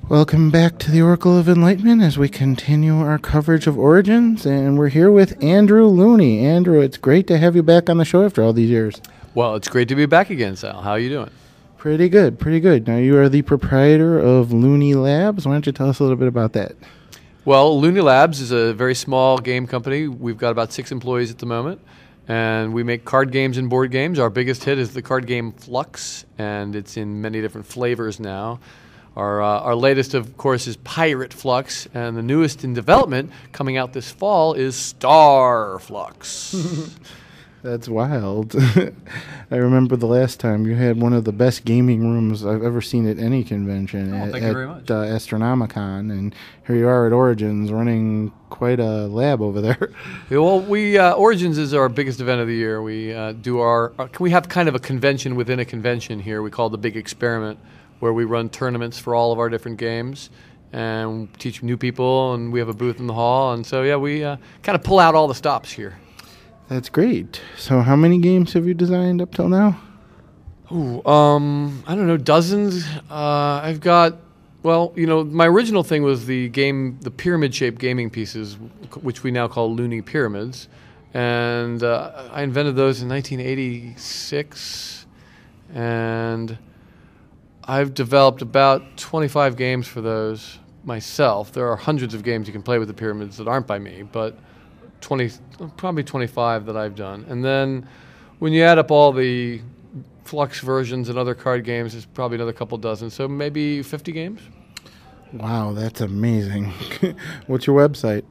Welcome back to the Oracle of Enlightenment as we continue our coverage of Origins, and we're here with Andrew Looney. Andrew, it's great to have you back on the show after all these years. Well, it's great to be back again, Sal. How are you doing? Pretty good, pretty good. Now, you are the proprietor of Looney Labs. Why don't you tell us a little bit about that? Well, Looney Labs is a very small game company. We've got about 6 employees at the moment, and we make card games and board games. Our biggest hit is the card game Flux, and it's in many different flavors now. Our latest, of course, is Pirate Flux, and the newest in development coming out this fall is Star Flux. That's wild. I remember the last time you had one of the best gaming rooms I've ever seen at any convention thank you very much. Astronomicon, and here you are at Origins running quite a lab over there. Yeah, well, Origins is our biggest event of the year. We we have kind of a convention within a convention here. We call it the Big Experiment, where we run tournaments for all of our different games and teach new people, and we have a booth in the hall. And so, yeah, we kind of pull out all the stops here. That's great. So how many games have you designed up till now? Ooh, I don't know, dozens. I've got, my original thing was the pyramid-shaped gaming pieces, which we now call Looney Pyramids. And I invented those in 1986. And I've developed about 25 games for those myself. There are hundreds of games you can play with the pyramids that aren't by me, but probably 25 that I've done. And then when you add up all the Flux versions and other card games, it's probably another couple dozen, so maybe 50 games. Wow, that's amazing. What's your website?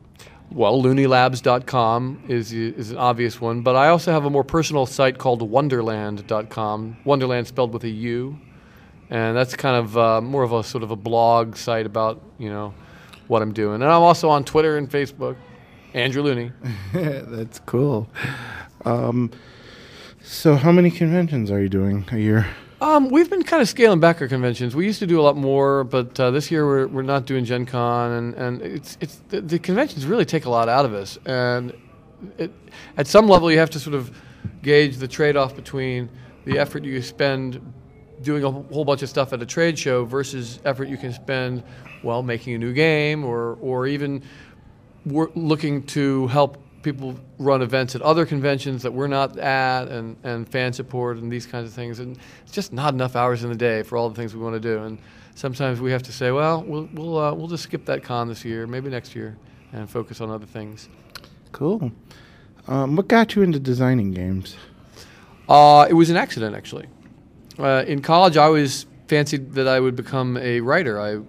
Well, LooneyLabs.com is an obvious one, but I also have a more personal site called Wonderland.com. Wonderland spelled with a U. And that's kind of more of a sort of a blog site about, what I'm doing. And I'm also on Twitter and Facebook, Andrew Looney. That's cool. So how many conventions are you doing a year? We've been kind of scaling back our conventions. We used to do a lot more, but this year we're not doing Gen Con, and the conventions really take a lot out of us. And at some level, you have to sort of gauge the trade-off between the effort you spend doing a whole bunch of stuff at a trade show versus effort you can spend, making a new game or even looking to help people run events at other conventions that we're not at and fan support and these kinds of things. And it's just not enough hours in the day for all the things we want to do. And sometimes we have to say, we'll just skip that con this year, maybe next year, and focus on other things. Cool. What got you into designing games? It was an accident, actually. In college, I always fancied that I would become a writer. I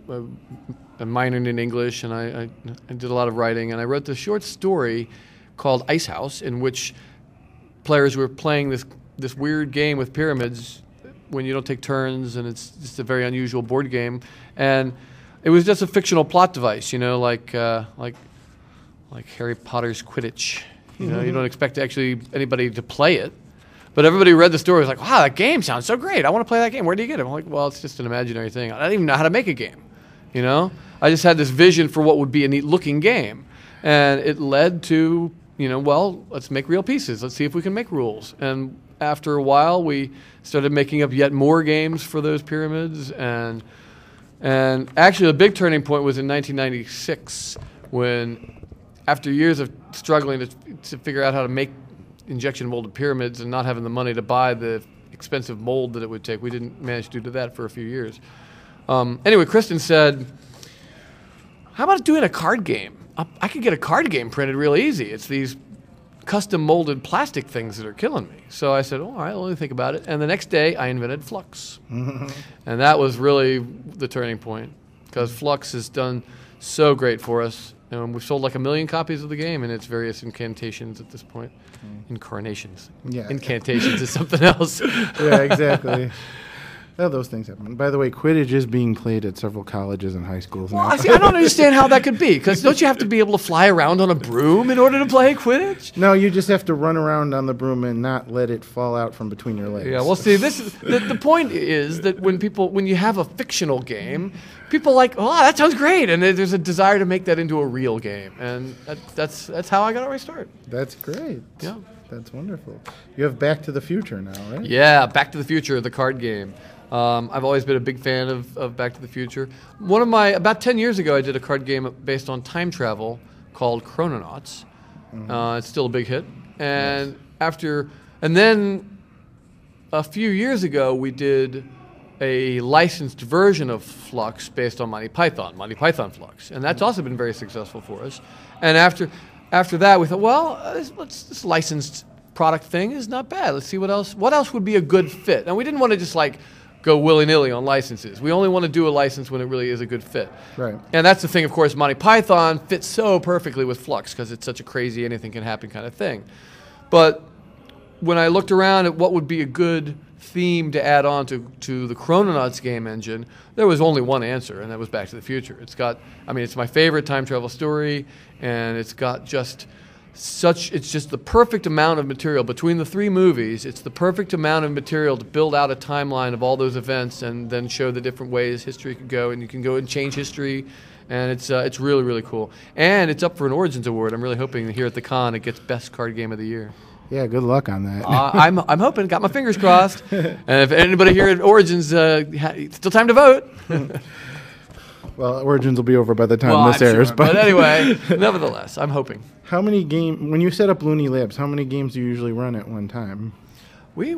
minored in English, and I did a lot of writing. And I wrote this short story called Ice House, in which players were playing this weird game with pyramids when you don't take turns, and it's just a very unusual board game. And it was just a fictional plot device, like Harry Potter's Quidditch. You don't expect anybody to play it. But everybody read the story, was like, wow, that game sounds so great. I want to play that game. Where do you get it? I'm like, well, it's just an imaginary thing. I don't even know how to make a game. I just had this vision for what would be a neat-looking game. And it led to, let's make real pieces. Let's see if we can make rules. And after a while, we started making up yet more games for those pyramids. And actually, the big turning point was in 1996 when, after years of struggling to figure out how to make injection molded pyramids and not having the money to buy the expensive mold that it would take. We didn't manage to do that for a few years. Anyway, Kristen said, how about doing a card game? I could get a card game printed real easy. It's these custom molded plastic things that are killing me. So I said, all right, let me think about it. And the next day, I invented Flux. And that was really the turning point, because Flux has done so great for us. And we've sold like 1 million copies of the game in its various incantations at this point. Incarnations. Yeah. Incantations is something else. Yeah, exactly. Well, those things happen. By the way, Quidditch is being played at several colleges and high schools now. I don't understand how that could be, because don't you have to be able to fly around on a broom in order to play Quidditch? No, you just have to run around on the broom and not let it fall out from between your legs. Yeah, well, see, the point is that when you have a fictional game, people are like, oh, that sounds great, and there's a desire to make that into a real game, and that's how I got my start. That's great. Yeah. That's wonderful. You have Back to the Future now, right? Yeah, Back to the Future, the card game. I've always been a big fan of Back to the Future. About 10 years ago, I did a card game based on time travel called Chrononauts. It's still a big hit. And then a few years ago, we did a licensed version of Flux based on Monty Python Flux, and that's also been very successful for us. And after that, we thought, well, this licensed product thing is not bad. Let's see what else would be a good fit. And we didn't want to just like go willy-nilly on licenses. We only want to do a license when it really is a good fit. Right. And that's the thing, of course, Monty Python fits so perfectly with Flux because it's such a crazy anything can happen kind of thing. But when I looked around at what would be a good theme to add on to the Chrononauts game engine, there was only one answer, and that was Back to the Future. It's my favorite time travel story, and it's got it's just the perfect amount of material between the three movies. It's the perfect amount of material to build out a timeline of all those events and then show the different ways history could go, and you can go and change history, and it's really, really cool. And it's up for an Origins Award. I'm really hoping here at the con it gets Best Card Game of the Year. Yeah, good luck on that. I'm hoping. Got my fingers crossed. And if anybody here at Origins, still time to vote. Well, Origins will be over by the time this airs. Sure. But anyway, nevertheless, I'm hoping. How many when you set up Looney Labs, how many games do you usually run at one time? We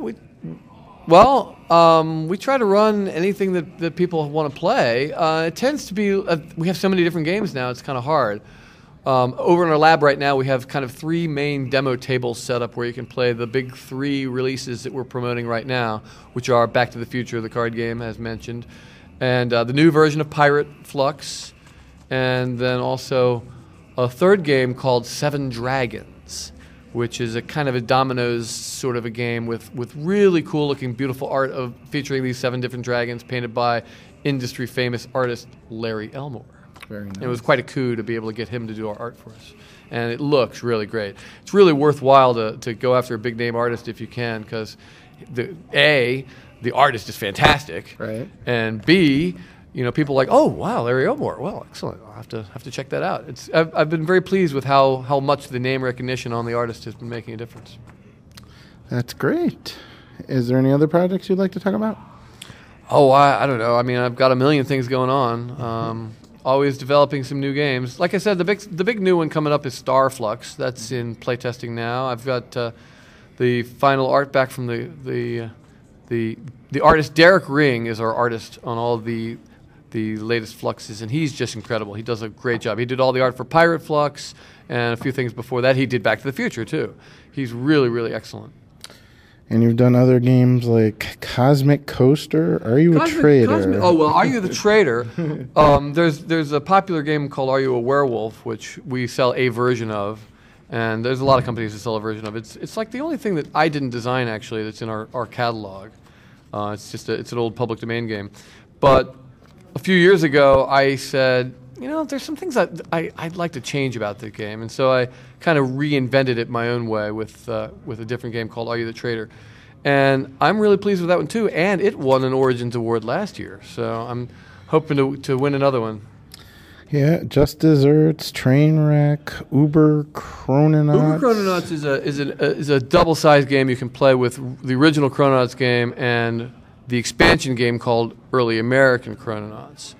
try to run anything that people want to play. It tends to be, we have so many different games now, it's kind of hard. Over in our lab right now, we have kind of 3 main demo tables set up where you can play the big 3 releases that we're promoting right now, which are Back to the Future, the card game, as mentioned, and the new version of Pirate Flux, and then also a third game called Seven Dragons, which is a kind of a dominoes sort of a game with really cool-looking, beautiful art featuring these 7 different dragons painted by industry-famous artist Larry Elmore. Very nice. It was quite a coup to be able to get him to do our art for us. And it looks really great. It's really worthwhile to go after a big-name artist if you can, because the artist is fantastic. Right. And B, people are like, oh, wow, Larry Elmore. Well, excellent. I'll have to check that out. I've been very pleased with how much the name recognition on the artist has been making a difference. That's great. Is there any other projects you'd like to talk about? Oh, I don't know. I mean, I've got a million things going on. Always developing some new games. Like I said, the big new one coming up is Star Flux. That's in playtesting now. I've got the final art back from the artist. Derek Ring is our artist on all the latest Fluxes, and he's just incredible. He does a great job. He did all the art for Pirate Flux and a few things before that. He did Back to the Future too. He's really, really excellent. And you've done other games like Cosmic Coaster. Are You a Traitor? Are You the Traitor? There's a popular game called Are You a Werewolf, which we sell a version of, and there's a lot of companies that sell a version of. It's like the only thing that I didn't design actually that's in our catalog. It's an old public domain game, but a few years ago I said, there's some things I'd like to change about the game, and so I kind of reinvented it my own way with a different game called Are You the Traitor? And I'm really pleased with that one too, and it won an Origins Award last year, so I'm hoping to win another one. Yeah, Just Desserts, Trainwreck, Uber Chrononauts. Uber Chrononauts is a double-sized game you can play with the original Chrononauts game and the expansion game called Early American Chrononauts.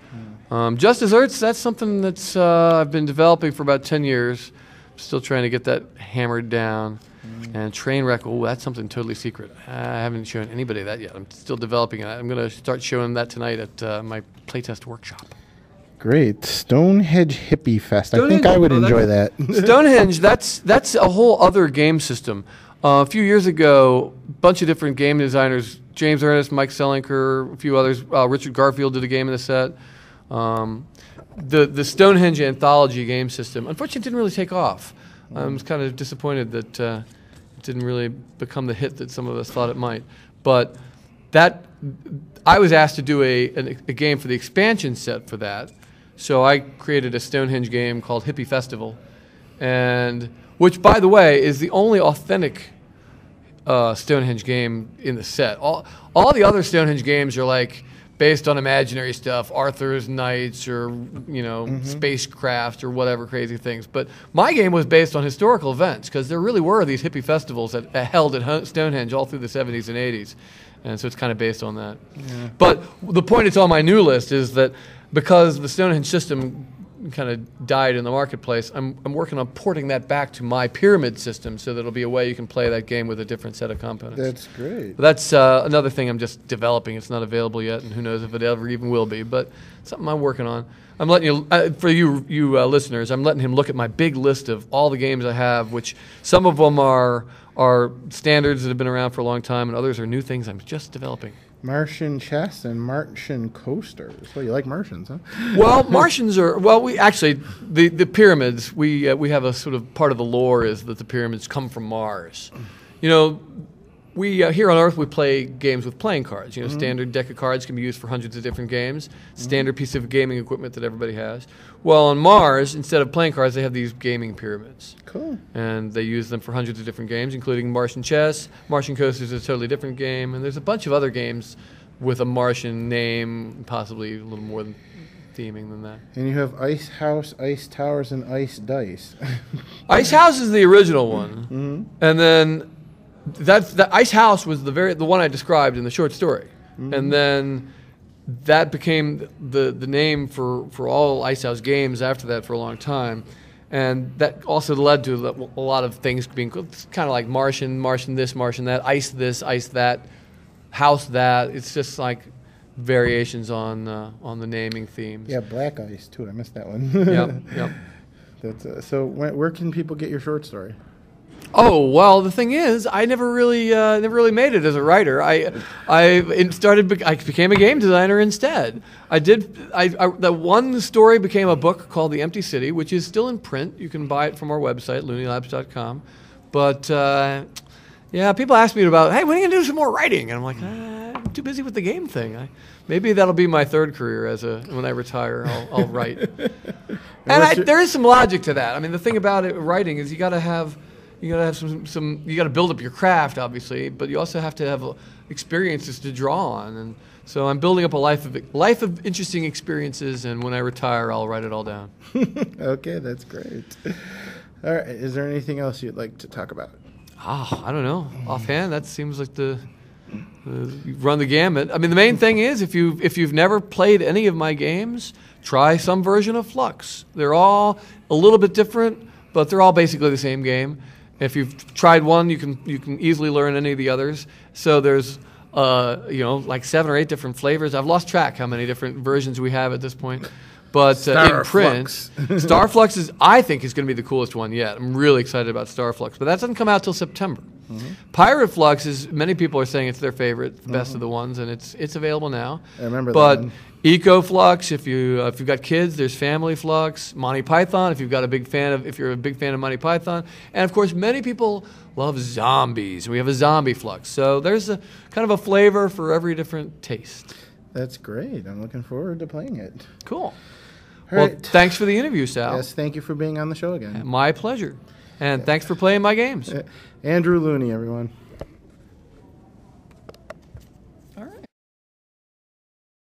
Just Desserts, that's something that's I've been developing for about 10 years. Still trying to get that hammered down. And Trainwreck, that's something totally secret. I haven't shown anybody that yet. I'm still developing it. I'm going to start showing that tonight at my playtest workshop. Great. Stonehenge Hippie Fest. I think I would enjoy that. Stonehenge, that's a whole other game system. A few years ago, a bunch of different game designers, James Ernest, Mike Selinker, a few others, Richard Garfield did a game in the set. The Stonehenge anthology game system, unfortunately, didn't really take off. I was kind of disappointed that it didn't really become the hit that some of us thought it might. But I was asked to do a game for the expansion set for that, so I created a Stonehenge game called Hippie Festival, and which, by the way, is the only authentic Stonehenge game in the set. All the other Stonehenge games are like based on imaginary stuff, Arthur's Knights or spacecraft or whatever crazy things. But my game was based on historical events because there really were these hippie festivals that held at Stonehenge all through the 70s and 80s. And so it's kind of based on that. Yeah. But the point it's on my new list is that because the Stonehenge system kind of died in the marketplace, I'm working on porting that back to my pyramid system so that it'll be a way you can play that game with a different set of components. That's great. But that's another thing I'm just developing. It's not available yet, and who knows if it ever even will be, but something I'm working on. I'm letting you, for you listeners, I'm letting him look at my big list of all the games I have, which some of them are standards that have been around for a long time, and others are new things I'm just developing. Martian chess and Martian coasters. Well, you like Martians, huh? Well, Martians are, we actually, the pyramids, we have a sort of part of the lore is that the pyramids come from Mars. You know, we here on Earth, we play games with playing cards. You know, standard deck of cards can be used for hundreds of different games. Standard piece of gaming equipment that everybody has. Well, on Mars, instead of playing cards, they have these gaming pyramids. Cool. And they use them for hundreds of different games, including Martian chess. Martian coasters is a totally different game. And there's a bunch of other games with a Martian name, possibly a little more theming than that. And you have Ice House, Ice Towers, and Ice Dice. Ice House is the original one. And then the Ice House was the one I described in the short story. And then that became the name for all Ice House games after that for a long time. And that also led to a lot of things being kind of like Martian this, Martian that, Ice this, Ice that, House that. It's just like variations on the naming themes. Yeah, Black Ice too. I missed that one. Yep. That's so. Where can people get your short story? Oh, well, the thing is, I never really made it as a writer. I became a game designer instead. That one story became a book called The Empty City, which is still in print. You can buy it from our website, looney.labs.com. But yeah, people ask me about, hey, when are you gonna do some more writing? And I'm like, I'm too busy with the game thing. Maybe that'll be my third career when I retire. I'll write. And there is some logic to that. I mean, the thing about writing is you got to build up your craft, obviously, but you also have to have experiences to draw on. And so I'm building up a life of interesting experiences, and when I retire, I'll write it all down. Okay, that's great. All right, is there anything else you'd like to talk about? I don't know. Offhand, that seems like you run the gamut. I mean, the main thing is if you've never played any of my games, try some version of Flux. They're all a little bit different, but they're all basically the same game. If you've tried one, you can easily learn any of the others. So there's like 7 or 8 different flavors. I've lost track how many different versions we have at this point. But in print, Star Flux I think is going to be the coolest one yet. I'm really excited about Star Flux, but that doesn't come out till September. Pirate Flux many people are saying it's their favorite, the best of the ones, and it's available now. I remember but that one. Eco Flux, if you've got kids, there's Family Flux. Monty Python, if you're a big fan of Monty Python, and of course many people love zombies. We have a zombie Flux, so there's a kind of a flavor for every different taste. That's great. I'm looking forward to playing it. Cool. All Well, right. thanks for the interview, Sal. Yes, thank you for being on the show again. My pleasure. And thanks for playing my games. Andrew Looney, everyone.